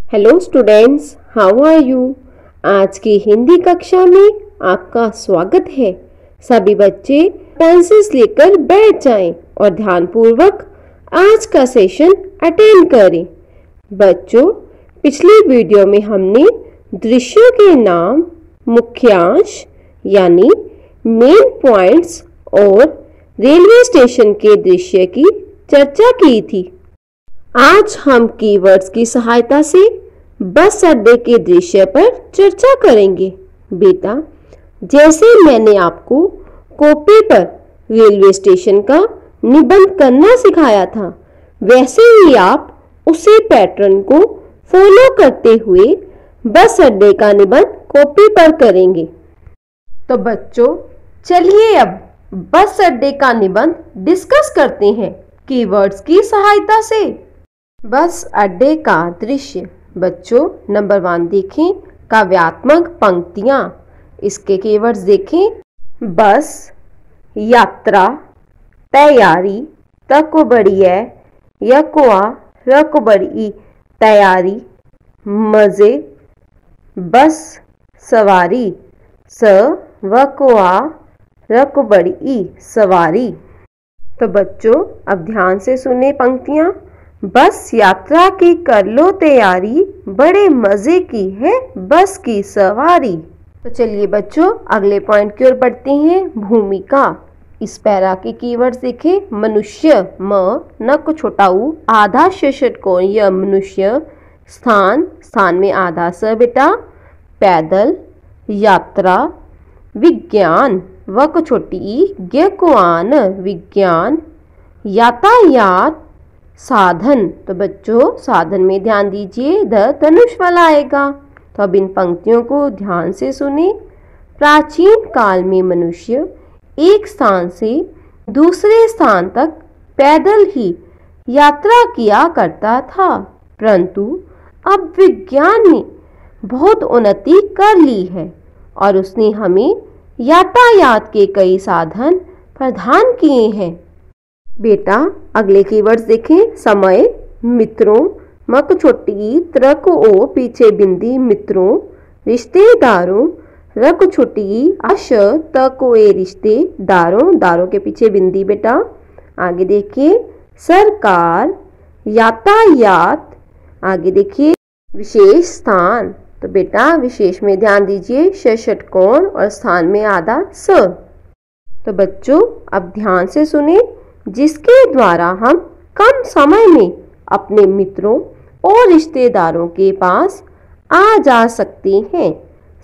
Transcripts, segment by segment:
Hello students, how are you. आज की हिंदी कक्षा में आपका स्वागत है। सभी बच्चे पेंसिल्स लेकर बैठ जाएं और ध्यानपूर्वक आज का सेशन अटेंड करें। बच्चों, पिछली वीडियो में हमने दृश्यों के नाम, मुख्यांश यानी मेन पॉइंट्स और रेलवे स्टेशन के दृश्य की चर्चा की थी। आज हम कीवर्ड्स की सहायता से बस अड्डे के दृश्य पर चर्चा करेंगे। बेटा, जैसे मैंने आपको कॉपी पर रेलवे स्टेशन का निबंध करना सिखाया था, वैसे ही आप उसी पैटर्न को फॉलो करते हुए बस अड्डे का निबंध कॉपी पर करेंगे। तो बच्चों, चलिए अब बस अड्डे का निबंध डिस्कस करते हैं कीवर्ड्स की सहायता से। बस अड्डे का दृश्य। बच्चों, नंबर 1 देखें, काव्यात्मक पंक्तियां। इसके कीवर्ड्स देखें। बस, यात्रा, तैयारी, तको बड़ी है, यकुआ, रको बड़ी, तैयारी, मजे, बस, सवारी, स वकुआ रको बड़ी, सवारी। तो बच्चों, अब ध्यान से सुने पंक्तियां। बस यात्रा की कर लो तैयारी, बड़े मजे की है बस की सवारी। तो चलिए बच्चों, अगले पॉइंट की ओर बढ़ते हैं। भूमिका। इस पैरा के कीवर्ड्स देखें। मनुष्य, म न को छोटा उ, आधा षटकोण य मनुष्य, स्थान, स्थान में आधा स बेटा, पैदल, यात्रा, विज्ञान, व को छोटी ई, ज्ञ को आन, विज्ञान, यातायात, साधन। तो बच्चों, साधन में ध्यान दीजिए, ध धनुष वाला आएगा। तो अब इन पंक्तियों को ध्यान से सुने। प्राचीन काल में मनुष्य एक स्थान से दूसरे स्थान तक पैदल ही यात्रा किया करता था, परंतु अब विज्ञान ने बहुत उन्नति कर ली है और उसने हमें यातायात के कई साधन प्रदान किए हैं। बेटा, अगले कीवर्ड्स देखें। समय, मित्रों, मक छोटी, त्रक ओ, पीछे बिंदी, मित्रों, रिश्तेदारों, रक छोटी, आश, तको ए, रिश्तेदारों, दारों के पीछे बिंदी बेटा। आगे देखिए, सरकार, यातायात। आगे देखिए, विशेष स्थान। तो बेटा, विशेष में ध्यान दीजिए, षटकोण और स्थान में आधा स। तो बच्चों, अब ध्यान से सुने। जिसके द्वारा हम कम समय में अपने मित्रों और रिश्तेदारों के पास आ जा सकते हैं।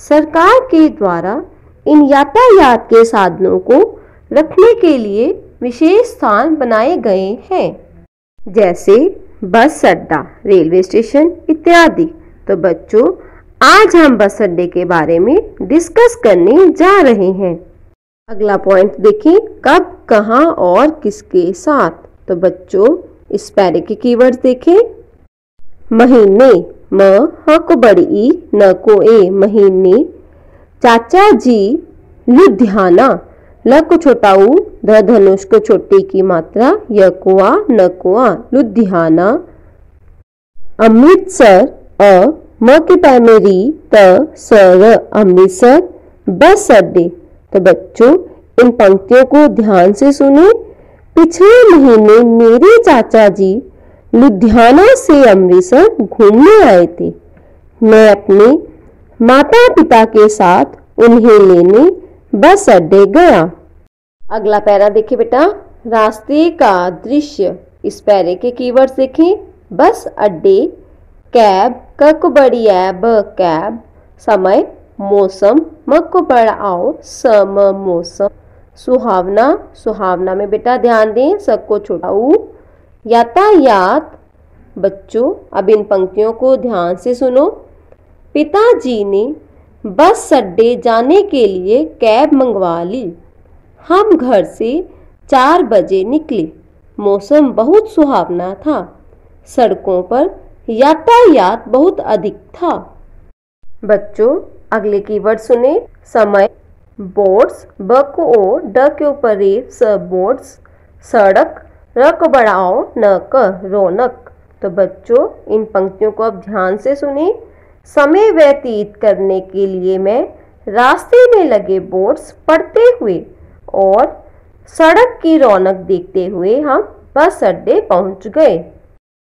सरकार के द्वारा इन यातायात के साधनों को रखने के लिए विशेष स्थान बनाए गए हैं, जैसे बस अड्डा, रेलवे स्टेशन इत्यादि। तो बच्चों, आज हम बस अड्डे के बारे में डिस्कस करने जा रहे हैं। अगला पॉइंट देखें। कब, कहां और किसके साथ। तो बच्चों, इस पैरे के कीवर्ड्स देखें। महीने, म ह को बड़ी ई, न को ए, महीने। चाचा जी, लुधियाना, ल को छोटा उ, ध धनुष को छोटी की मात्रा, य को आ, न को आ, लुधियाना। अमृतसर, अ म के पैर में री, त सर, अमृतसर। बस अड्डे। तो बच्चों, इन पंक्तियों को ध्यान से सुने। पिछले महीने मेरे चाचा जी लुधियाना से अमृतसर घूमने आए थे। मैं अपने माता पिता के साथ उन्हें लेने बस अड्डे गया। अगला पैरा देखिए बेटा। रास्ते का दृश्य। इस पैरे के कीवर्ड्स देखें। बस अड्डे, कैब, क को बड़ी ऐ, ब कैब। समय, मौसम, म को बड़ा आओ, सम, मौसम। सुहावना, सुहावना में बेटा ध्यान दें, स को छोटा उ। यातायात। बच्चों, अब इन पंक्तियों को ध्यान से सुनो। पिताजी ने बस अड्डे जाने के लिए कैब मंगवा ली। हम घर से 4 बजे निकले। मौसम बहुत सुहावना था। सड़कों पर यातायात बहुत अधिक था। बच्चों, अगले कीवर्ड सुने। समय, बोट्स, ब को ओ, ड के ऊपर रे, स बोट्स। सड़क, र को बड़ा ओ, न क, रौनक। तो बच्चों इन पंक्तियों को अब ध्यान से सुने। समय व्यतीत करने के लिए मैं रास्ते में लगे बोर्ड्स पढ़ते हुए और सड़क की रौनक देखते हुए हम बस अड्डे पहुंच गए।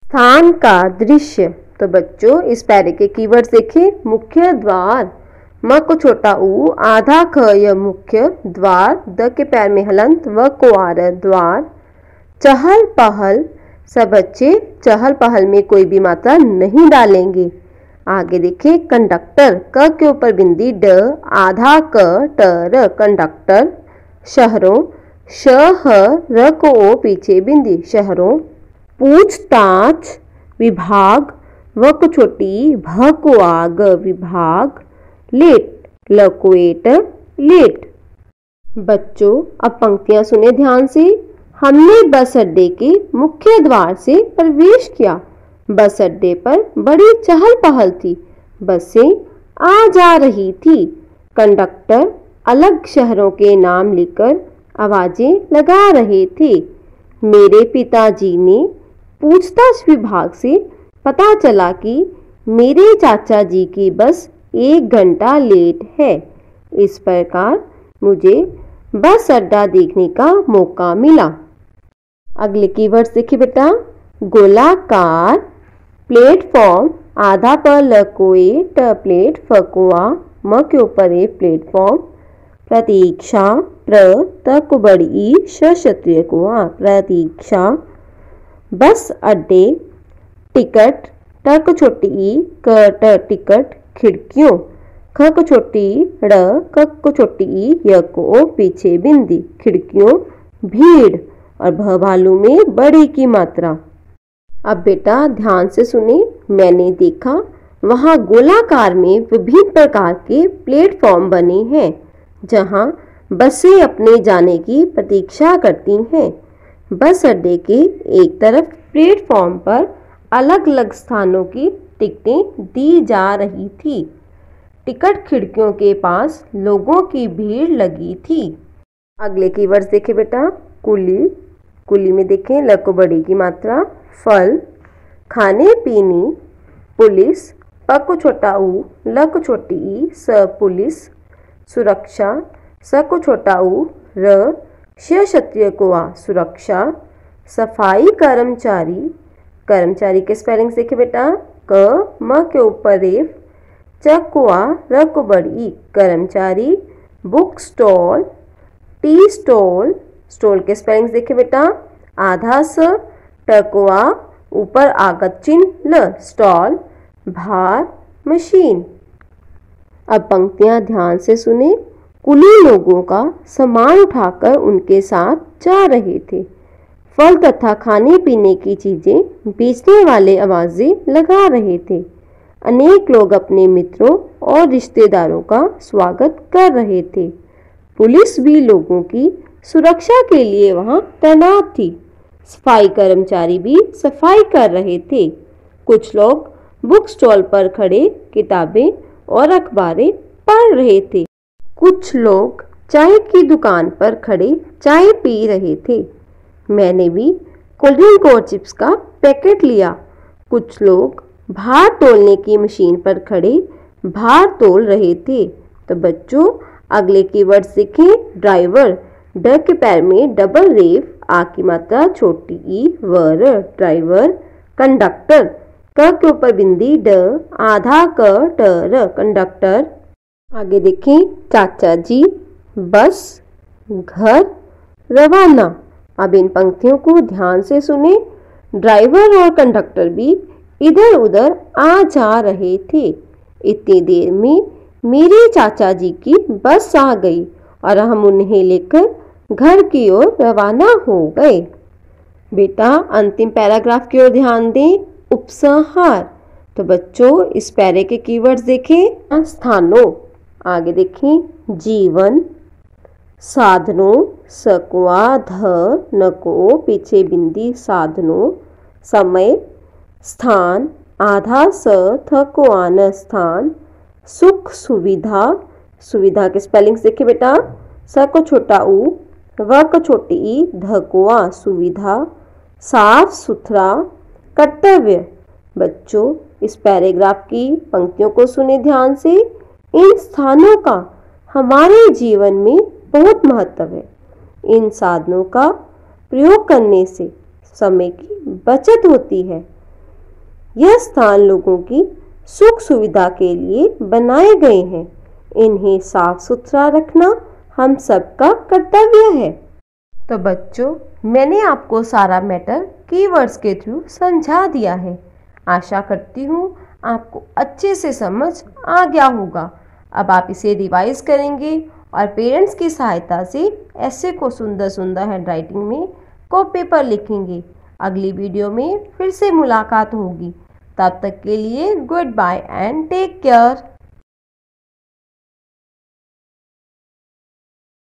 स्थान का दृश्य, तो बच्चों इस पैरे के कीवर्ड्स देखिए। मुख्य द्वार, म को छोटा ऊ, आधा ख य मुख्य द्वार, द के पैर में हलंत, व को आर द्वार। चहल पहल, सब बच्चे चहल पहल में कोई भी मात्रा नहीं डालेंगे। आगे देखिए कंडक्टर, क के ऊपर बिंदी ड, आधा क ट र कंडक्टर। शहरों, श ह र को ओ पीछे बिंदी शहरों। पूछताछ, विभाग, व को छोटी भ को आग विभाग। लेट, ल को एट लेट। बच्चों अब पंक्तियां सुने ध्यान से। हमने बस अड्डे के मुख्य द्वार से प्रवेश किया। बस अड्डे पर बड़ी चहल पहल थी। बसें आ जा रही थी। कंडक्टर अलग शहरों के नाम लेकर आवाजें लगा रहे थे। मेरे पिताजी ने पूछताछ विभाग से पता चला कि मेरे चाचा जी की बस 1 घंटा लेट है। इस प्रकार मुझे बस अड्डा देखने का मौका मिला। अगले कीवर्ड्स देखिए बेटा। गोलाकार, प्लेटफॉर्म, आधा प ल को ए ट प्लेट, फ को आ, म के ऊपर ए प्लेटफॉर्म। प्रतीक्षा, प्र त को बड़ी ई, श क्षत्रिय को आ प्रतीक्षा। बस अड्डे, टिकट, ट को छोटी ई, क ट टिकट। खिड़कियों, ख को छोटी ड़, क को छोटी ई, य को ओ पीछे बिंदी खिड़कियों। भीड़ और भ भालू में बड़ी की मात्रा। अब बेटा ध्यान से सुने। मैंने देखा वहाँ गोलाकार में विभिन्न प्रकार के प्लेटफॉर्म बने हैं जहाँ बसें अपने जाने की प्रतीक्षा करती हैं। बस अड्डे के एक तरफ प्लेटफॉर्म पर अलग अलग स्थानों की टिकटें दी जा रही थी। टिकट खिड़कियों के पास लोगों की भीड़ लगी थी। अगले कीवर्ड्स देखिए बेटा। कुली, कुली में देखें ल को बड़ी की मात्रा। फल, खाने पीने। पुलिस, प को छोटा ऊ, ल को छोटी ई, स पुलिस। सुरक्षा, स को छोटा ऊ, र, श क्षत्रिय को आ सुरक्षा। सफाई कर्मचारी, कर्मचारी के स्पेलिंग्स देखिए बेटा। क म के ऊपर रेफ, च को आ, र को बड़ी ई, कर्मचारी। Book stall, tea stall, stall के स्पेलिंग्स देखिए बेटा। आधा स, ट को आ, ऊपर आगत चिन्ह ल, स्टॉल। भार, मशीन। अब पंक्तियां ध्यान से सुने। कुली लोगों का सामान उठाकर उनके साथ जा रहे थे। फल तथा खाने पीने की चीजें बेचने वाले आवाजें लगा रहे थे। अनेक लोग अपने मित्रों और रिश्तेदारों का स्वागत कर रहे थे। पुलिस भी लोगों की सुरक्षा के लिए वहां तैनात थी। सफाई कर्मचारी भी सफाई कर रहे थे। कुछ लोग बुक स्टॉल पर खड़े किताबें और अखबारें पढ़ रहे थे। कुछ लोग चाय की दुकान पर खड़े चाय पी रहे थे। मैंने भी कोल्ड ड्रिंक और चिप्स का पैकेट लिया। कुछ लोग भार तोलने की मशीन पर खड़े भार तोल रहे थे। तो बच्चों अगले कीवर्ड्स देखें। ड्राइवर, ड के पैर में डबल रेफ, आ की मात्रा छोटी ई, वर, ड्राइवर। कंडक्टर, क के ऊपर बिंदी ड, आधा क ट र कंडक्टर। आगे देखें। चाचा जी, बस, घर, रवाना। अब इन पंक्तियों को ध्यान से सुने। ड्राइवर और कंडक्टर भी इधर उधर आ जा रहे थे। इतनी देर में मेरे चाचा जी की बस आ गई और हम उन्हें लेकर घर की ओर रवाना हो गए। बेटा अंतिम पैराग्राफ की ओर ध्यान दें। उपसंहार, तो बच्चों इस पैरे के कीवर्ड्स देखें। स्थानों, आगे देखें। जीवन, साधनों, सकवा ध न को पीछे बिंदी साधनों। समय, स्थान, आधा स थ को आन स्थान। सुख सुविधा, सुविधा के स्पेलिंग्स देखिए बेटा। स को छोटा ऊ, व को छोटी ई, ध को आ सुविधा। साफ सुथरा, कर्तव्य। बच्चों, इस पैराग्राफ की पंक्तियों को सुने ध्यान से। इन स्थानों का हमारे जीवन में बहुत महत्व है। इन साधनों का प्रयोग करने से समय की बचत होती है। यह स्थान लोगों की सुख सुविधा के लिए बनाए गए हैं। इन्हें साफ सुथरा रखना हम सबका कर्तव्य है। तो बच्चों, मैंने आपको सारा मैटर कीवर्ड्स के थ्रू समझा दिया है। आशा करती हूँ आपको अच्छे से समझ आ गया होगा। अब आप इसे रिवाइज करेंगे और पेरेंट्स की सहायता से ऐसे को सुंदर सुंदर हैंडराइटिंग में कॉपी पर लिखेंगे। अगली वीडियो में फिर से मुलाकात होगी। तब तक के लिए good bye and take care.